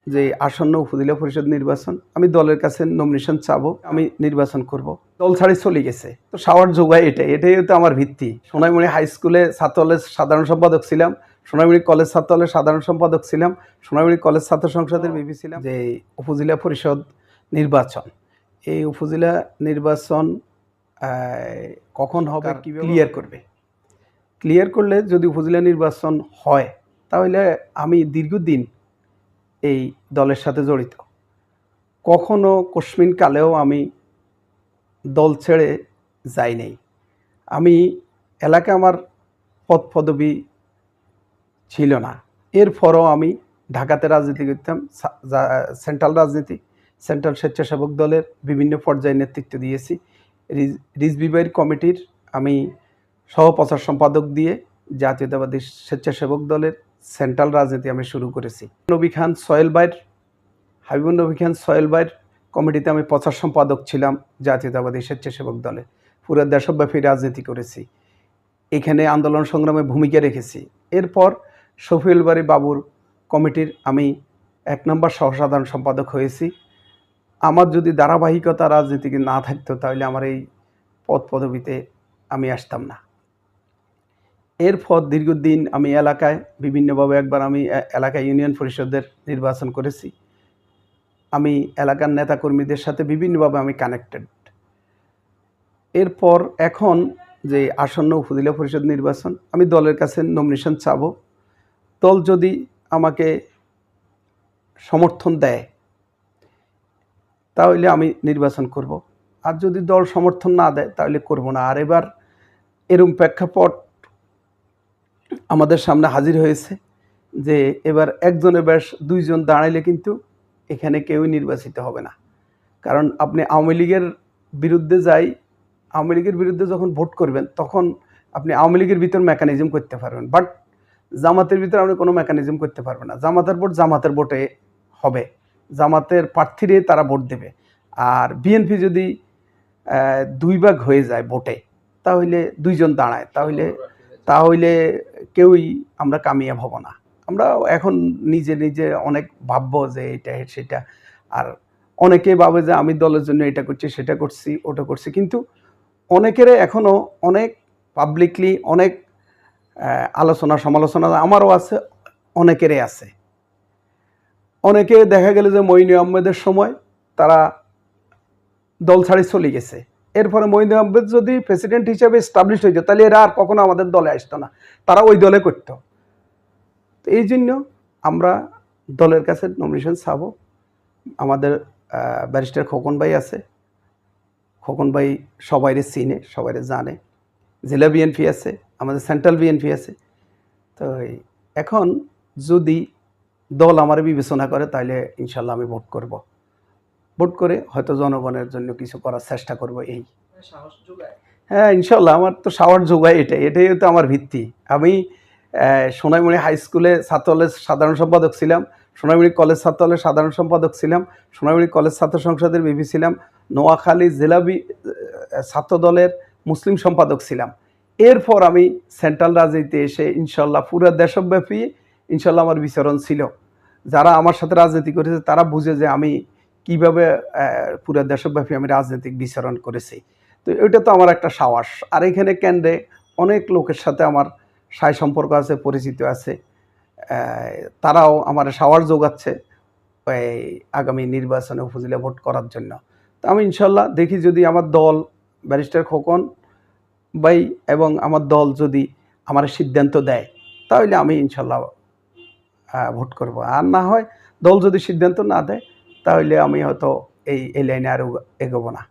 যে আসন্ন উপজেলা পরিষদ নির্বাচন আমি দলের কাছে নমিনেশন চাবো, আমি নির্বাচন করব। দল ছাড়ি চলে গেছে, তো সাওয়ার যোগায় এটাই তো আমার ভিত্তি। সোনাইমুড়ি হাই স্কুলে ছাত্রদলের সাধারণ সম্পাদক ছিলাম, সোনাইমুড়ি কলেজ ছাত্রদলের সাধারণ সম্পাদক ছিলাম, সোনাইমুড়ি কলেজ ছাত্র সংসদের ভিপি ছিলাম। যে উপজেলা পরিষদ নির্বাচন, এই উপজেলা নির্বাচন কখন হবে, ক্লিয়ার করবে। ক্লিয়ার করলে যদি উপজেলা নির্বাচন হয় তাহলে আমি দীর্ঘদিন এই দলের সাথে জড়িত। কখনো কস্মিন কালেও আমি দল ছেড়ে যাই নাই। আমি এলাকায় আমার পদ পদবি ছিল না, এরপরও আমি ঢাকাতে রাজনীতি করতাম, সেন্ট্রাল রাজনীতি, সেন্ট্রাল স্বেচ্ছাসেবক দলের বিভিন্ন পর্যায়ে নেতৃত্ব দিয়েছি। রিজভিভাইয়ের কমিটির আমি সহপ্রচার সম্পাদক দিয়ে জাতীয়তাবাদী স্বেচ্ছাসেবক দলের সেন্ট্রাল রাজনীতি আমি শুরু করেছি। নবী খান সোহেল ভাইয়ের, হাবিবুর নবী খান সোহেল ভাইয়ের কমিটিতে আমি প্রচার সম্পাদক ছিলাম জাতীয়তাবাদী স্বেচ্ছাসেবক দলে। পুরো দেশব্যাপী রাজনীতি করেছি, এখানে আন্দোলন সংগ্রামে ভূমিকা রেখেছি। এরপর শফিউল বারী বাবুর কমিটির আমি 1 নম্বর সহসাধারণ সম্পাদক হয়েছি। আমার যদি ধারাবাহিকতা রাজনীতিকে না থাকতো তাহলে আমার এই পদ পদবিতে আমি আসতাম না। এরপর দীর্ঘদিন আমি এলাকায় বিভিন্নভাবে, একবার আমি এলাকায় ইউনিয়ন পরিষদের নির্বাচন করেছি। আমি এলাকার নেতাকর্মীদের সাথে বিভিন্নভাবে আমি কানেক্টেড। এরপর এখন যে আসন্ন উপজেলা পরিষদ নির্বাচন আমি দলের কাছে নমিনেশন চাবো। দল যদি আমাকে সমর্থন দেয় তাহলে আমি নির্বাচন করব, আর যদি দল সমর্থন না দেয় তাহলে করব না। আর এবার এরকম প্রেক্ষাপট আমাদের সামনে হাজির হয়েছে যে এবার একজনের বেশ 2 জন দাঁড়াইলে কিন্তু এখানে কেউই নির্বাচিত হবে না। কারণ আপনি আওয়ামী লীগের বিরুদ্ধে আওয়ামী লীগের বিরুদ্ধে যখন ভোট করবেন তখন আপনি আওয়ামী লীগের ভিতর মেকানিজম করতে পারবেন, বাট জামাতের ভিতরে আপনি কোনো মেকানিজম করতে পারবেন না। জামাতের ভোট জামাতের ভোটে হবে, জামাতের প্রার্থীরে তারা ভোট দেবে। আর বিএনপি যদি 2 ভাগ হয়ে যায় ভোটে, তাহলে 2 জন দাঁড়ায়, তাহলে কেউই আমরা কামিয়াব হব না। আমরা এখন নিজে নিজে অনেক ভাববো যে এটা সেটা, আর অনেকে ভাবে যে আমি দলের জন্য এটা করছি, সেটা করছি, ওটা করছি, কিন্তু অনেকের এখনও অনেক পাবলিকলি অনেক আলোচনা সমালোচনা আমারও আছে, অনেকেরই আছে। অনেকে দেখা গেল যে মঈন আহমেদের সময় তারা দল ছাড়ি চলে গেছে, এরপরে মঈন আহমেদ যদি প্রেসিডেন্ট হিসেবে এস্টাবলিশ হয়ে যেত তাহলে এরা আর কখনো আমাদের দলে আসতো না, তারা ওই দলে করত। তো এই জন্য আমরা দলের কাছে নমিনেশন চাবো। আমাদের ব্যারিস্টার খোকন ভাই আছে, খোকন ভাই সবাইরে চিনে, সবাইরে জানে। জেলা বিএনপি আছে, আমাদের সেন্ট্রাল বিএনপি আছে। তো এখন যদি দল আমার বিবেচনা করে তাহলে ইনশাল্লাহ আমি ভোট করব, ভোট করে হয়তো জনগণের জন্য কিছু করার চেষ্টা করব। এই হ্যাঁ, ইনশাল্লাহ আমার তো সাওয়ার যোগায় এটাই তো আমার ভিত্তি। আমি সোনাইমুড়ি হাই স্কুলে ছাত্রদলের সাধারণ সম্পাদক ছিলাম, সোনাইমুড়ি কলেজ ছাত্রদলের সাধারণ সম্পাদক ছিলাম, সোনাইমুড়ি কলেজ ছাত্র সংসদের ভিপি ছিলাম, নোয়াখালী জেলা ছাত্রদলের মুসলিম সম্পাদক ছিলাম। এরপর আমি সেন্ট্রাল রাজনীতিতে এসে ইনশাল্লাহ পুরো দেশব্যাপী ইনশাল্লাহ আমার বিচরণ ছিল। যারা আমার সাথে রাজনীতি করেছে তারা বুঝে যে আমি কিভাবে পুরো দেশব্যাপী আমি রাজনৈতিক বিচরণ করেছি। তো এটা তো আমার একটা সাহস। আর এখানে কেন্দ্রে অনেক লোকের সাথে আমার সায় সম্পর্ক আছে, পরিচিত আছে, তারাও আমার সাহস যোগাচ্ছে আগামী নির্বাচনে উপজেলা ভোট করার জন্য। তো আমি ইনশাল্লাহ দেখি যদি আমার দল, ব্যারিস্টার খোকন ভাই এবং আমার দল যদি আমার সিদ্ধান্ত দেয় তাহলে আমি ইনশাল্লাহ ভোট করব। আর না হয় দল যদি সিদ্ধান্ত না দেয় তাহলে আমি হয়তো এই লাইনে আরও এগোবো না।